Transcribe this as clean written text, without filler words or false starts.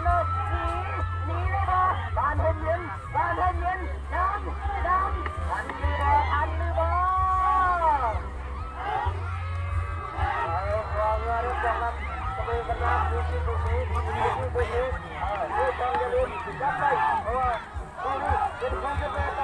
เลยหนีเลยบ่บ้านเห็นเย็นบ้านเห็นเย็นน้ำทันหรือบ่ทันหรือบ่เอาเงินเรื่องนั้นจะไปกันนะดูสิดูต้องอย่าลืมจับไปเพราะว่าเป็นความจำเป็น